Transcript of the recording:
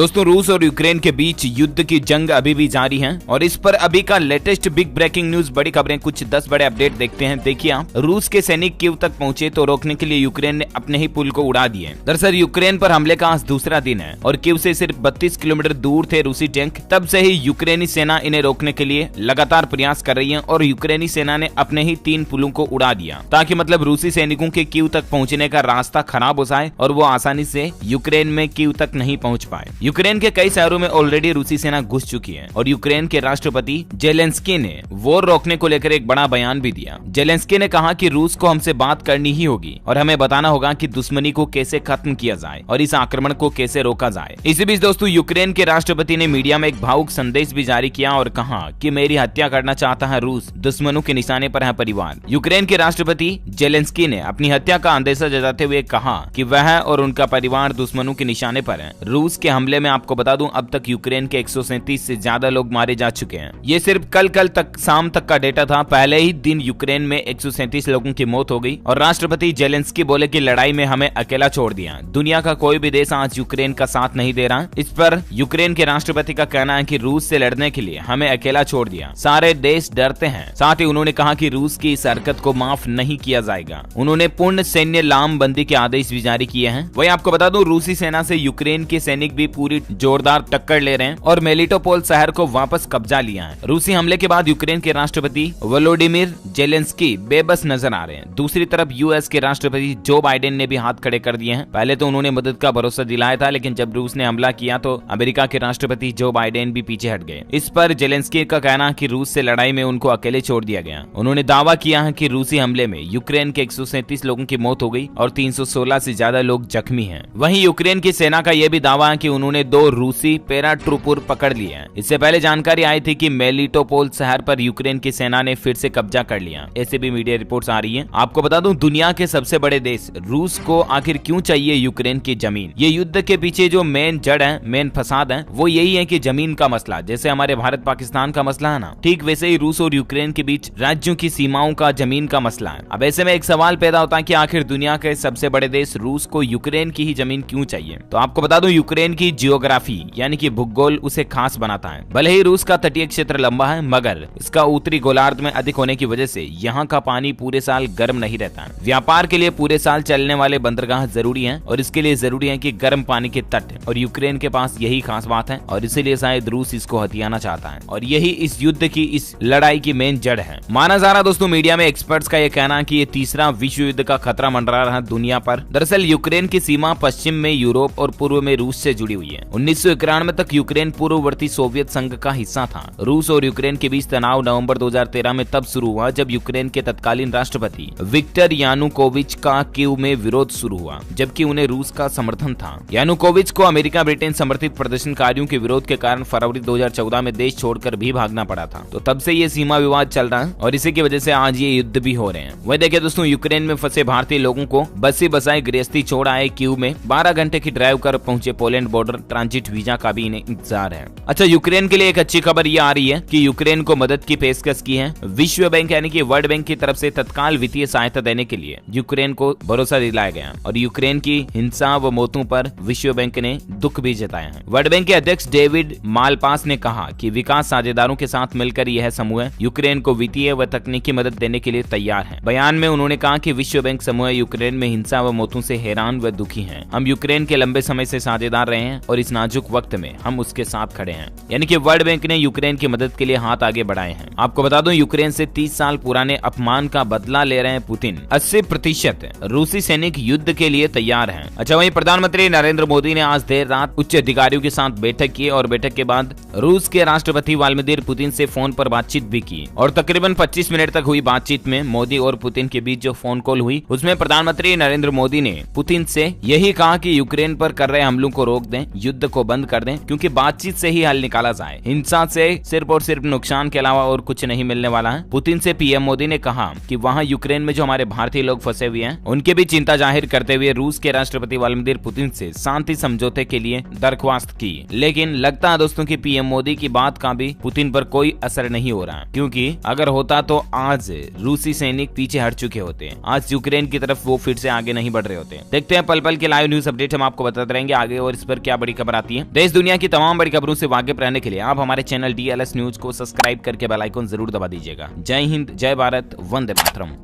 दोस्तों रूस और यूक्रेन के बीच युद्ध की जंग अभी भी जारी है और इस पर अभी का लेटेस्ट बिग ब्रेकिंग न्यूज, बड़ी खबरें, कुछ 10 बड़े अपडेट देखते हैं। देखिए आप, रूस के सैनिक कीव तक पहुंचे तो रोकने के लिए यूक्रेन ने अपने ही पुल को उड़ा दिए। दरअसल यूक्रेन पर हमले का आज दूसरा दिन है और कीव से सिर्फ 32 किलोमीटर दूर थे रूसी टैंक। तब से ही यूक्रेनी सेना इन्हें रोकने के लिए लगातार प्रयास कर रही है और यूक्रेनी सेना ने अपने ही 3 पुलों को उड़ा दिया ताकि मतलब रूसी सैनिकों के कीव तक पहुंचने का रास्ता खराब हो जाए और वो आसानी से यूक्रेन में कीव तक नहीं पहुंच पाए। यूक्रेन के कई शहरों में ऑलरेडी रूसी सेना घुस चुकी है और यूक्रेन के राष्ट्रपति जेलेंस्की ने वॉर रोकने को लेकर एक बड़ा बयान भी दिया। जेलेंस्की ने कहा कि रूस को हमसे बात करनी ही होगी और हमें बताना होगा कि दुश्मनी को कैसे खत्म किया जाए और इस आक्रमण को कैसे रोका जाए। इसी बीच दोस्तों यूक्रेन के राष्ट्रपति ने मीडिया में एक भावुक संदेश भी जारी किया और कहा कि मेरी हत्या करना चाहता है रूस, दुश्मनों के निशाने पर है परिवार। यूक्रेन के राष्ट्रपति जेलेंस्की ने अपनी हत्या का अंदेशा जताते हुए कहा कि वह और उनका परिवार दुश्मनों के निशाने पर है। रूस के हमले में आपको बता दूं अब तक यूक्रेन के 137 से ज्यादा लोग मारे जा चुके हैं। ये सिर्फ कल तक शाम तक का डेटा था। पहले ही दिन यूक्रेन में 137 लोगों की मौत हो गई और राष्ट्रपति जेलेंस्की बोले कि लड़ाई में हमें अकेला छोड़ दिया। दुनिया का कोई भी देश आज यूक्रेन का साथ नहीं दे रहा। इस पर यूक्रेन के राष्ट्रपति का कहना है कि रूस से लड़ने के लिए हमें अकेला छोड़ दिया, सारे देश डरते हैं। साथ ही उन्होंने कहा कि रूस की इस हरकत को माफ नहीं किया जाएगा। उन्होंने पूर्ण सैन्य लामबंदी के आदेश भी जारी किए हैं। वही आपको बता दूं रूसी सेना से यूक्रेन के सैनिक भी पूरी जोरदार टक्कर ले रहे हैं और मेलिटोपोल शहर को वापस कब्जा लिया है। रूसी हमले के बाद यूक्रेन के राष्ट्रपति वोलोडिमिर जेलेंस्की बेबस नजर आ रहे हैं। दूसरी तरफ यूएस के राष्ट्रपति जो बाइडेन ने भी हाथ खड़े कर दिए हैं। पहले तो उन्होंने मदद का भरोसा दिलाया था, लेकिन जब रूस ने हमला किया तो अमेरिका के राष्ट्रपति जो बाइडेन भी पीछे हट गए। इस पर जेलेंस्की का कहना है कि रूस से लड़ाई में उनको अकेले छोड़ दिया गया। उन्होंने दावा किया है कि रूसी हमले में यूक्रेन के 137 लोगों की मौत हो गई और 316 से ज्यादा लोग जख्मी हैं। वहीं यूक्रेन की सेना का यह भी दावा है कि उन्होंने 2 रूसी पैराट्रूपर पकड़ लिए हैं। इससे पहले जानकारी आई थी कि मेलिटोपोल शहर पर यूक्रेन की सेना ने फिर से कब्जा कर लिया। ऐसे भी मीडिया रिपोर्ट्स आ रही हैं। आपको बता दूं दुनिया के सबसे बड़े देश रूस को आखिर क्यों चाहिए यूक्रेन की जमीन? ये युद्ध के पीछे जो मेन जड़ है, मेन फसाद है, वो यही है कि जमीन का मसला। जैसे हमारे भारत पाकिस्तान का मसला है ना, ठीक वैसे ही रूस और यूक्रेन के बीच राज्यों की सीमाओं का, जमीन का मसला है। अब ऐसे में एक सवाल पैदा होता है कि आखिर दुनिया के सबसे बड़े देश रूस को यूक्रेन की ही जमीन क्यों चाहिए? तो आपको बता दूं यूक्रेन की जियोग्राफी यानी कि भूगोल उसे खास बनाता है। भले ही रूस का तटीय क्षेत्र लंबा है, मगर इसका उत्तरी गोलार्ध में अधिक होने की वजह से यहाँ का पानी पूरे साल गर्म नहीं रहता है। व्यापार के लिए पूरे साल चलने वाले बंदरगाह जरूरी हैं और इसके लिए जरूरी है कि गर्म पानी के तट, और यूक्रेन के पास यही खास बात है और इसीलिए शायद रूस इसको हथियाना चाहता है और यही इस युद्ध की, इस लड़ाई की मेन जड़ है। माना जा रहा दोस्तों मीडिया में एक्सपर्ट्स का यह कहना है कि ये तीसरा विश्व युद्ध का खतरा मंडरा रहा दुनिया पर। दरअसल यूक्रेन की सीमा पश्चिम में यूरोप और पूर्व में रूस से जुड़ी हुई है। 1991 तक यूक्रेन पूर्ववर्ती सोवियत संघ का हिस्सा था। रूस और यूक्रेन के बीच तनाव नवंबर 2013 में तब शुरू हुआ जब यूक्रेन के तत्कालीन राष्ट्रपति विक्टर यानुकोविच का कीव में विरोध शुरू हुआ, जबकि उन्हें रूस का समर्थन था। यानुकोविच को अमेरिका ब्रिटेन समर्थित प्रदर्शनकारियों के विरोध के कारण फरवरी 2014 में देश छोड़कर भी भागना पड़ा था। तो तब से ये सीमा विवाद चल रहा है और इसी की वजह से आज ये युद्ध भी हो रहे हैं। वही देखिए दोस्तों यूक्रेन में फंसे भारतीय लोगों को बसी बसाई गृहस्थी छोड़ आए कीव में 12 घंटे की ड्राइव कर पहुंचे पोलैंड बॉर्डर। ट्रांजिट वीजा का भी इन्हें इंतजार है। अच्छा, यूक्रेन के लिए एक अच्छी खबर ये आ रही है कि यूक्रेन को मदद की पेशकश की है विश्व बैंक यानी कि वर्ल्ड बैंक की तरफ से तत्काल वित्तीय सहायता देने के लिए यूक्रेन को भरोसा दिलाया गया और यूक्रेन की हिंसा व मौतों पर विश्व बैंक ने दुख भी जताया है। वर्ल्ड बैंक के अध्यक्ष डेविड मालपास ने कहा कि विकास साझेदारों के साथ मिलकर यह समूह यूक्रेन को वित्तीय व तकनीकी मदद देने के लिए तैयार है। बयान में उन्होंने कहा कि विश्व बैंक समूह यूक्रेन में हिंसा व मौतों से हैरान व दुखी है। हम यूक्रेन के लंबे समय से साझेदार रहे हैं और इस नाजुक वक्त में हम उसके साथ खड़े हैं। यानी कि वर्ल्ड बैंक ने यूक्रेन की मदद के लिए हाथ आगे बढ़ाए हैं। आपको बता दूं यूक्रेन से 30 साल पुराने अपमान का बदला ले रहे हैं पुतिन। 80% रूसी सैनिक युद्ध के लिए तैयार हैं। अच्छा, वहीं प्रधानमंत्री नरेंद्र मोदी ने आज देर रात उच्च अधिकारियों के साथ बैठक की और बैठक के बाद रूस के राष्ट्रपति व्लादिमीर पुतिन से फोन पर बातचीत भी की और तकरीबन 25 मिनट तक हुई बातचीत में मोदी और पुतिन के बीच जो फोन कॉल हुई उसमें प्रधानमंत्री नरेंद्र मोदी ने पुतिन से यही कहा कि यूक्रेन पर कर रहे हमलों को रोक दें, युद्ध को बंद कर दें, क्योंकि बातचीत से ही हल निकाला जाए। हिंसा से सिर्फ और सिर्फ नुकसान के अलावा और कुछ नहीं मिलने वाला है। पुतिन से पीएम मोदी ने कहा कि वहां यूक्रेन में जो हमारे भारतीय लोग फंसे हुए हैं उनके भी चिंता जाहिर करते हुए रूस के राष्ट्रपति व्लादिमीर पुतिन से शांति समझौते के लिए दरख्वास्त की। लेकिन लगता है दोस्तों कि पीएम मोदी की बात का भी पुतिन पर कोई असर नहीं हो रहा, क्योंकि अगर होता तो आज रूसी सैनिक पीछे हट चुके होते। आज यूक्रेन की तरफ वो फिर से आगे नहीं बढ़ रहे होते। देखते हैं पल पल के लाइव न्यूज अपडेट हम आपको बताते रहेंगे आगे और इस पर क्या बड़ी खबर आती है। देश दुनिया की तमाम बड़ी खबरों से वाकिफ रहने के लिए आप हमारे चैनल DLS न्यूज को सब्सक्राइब करके बेल आइकन जरूर दबा दीजिएगा। जय हिंद, जय भारत, वंदे मातरम।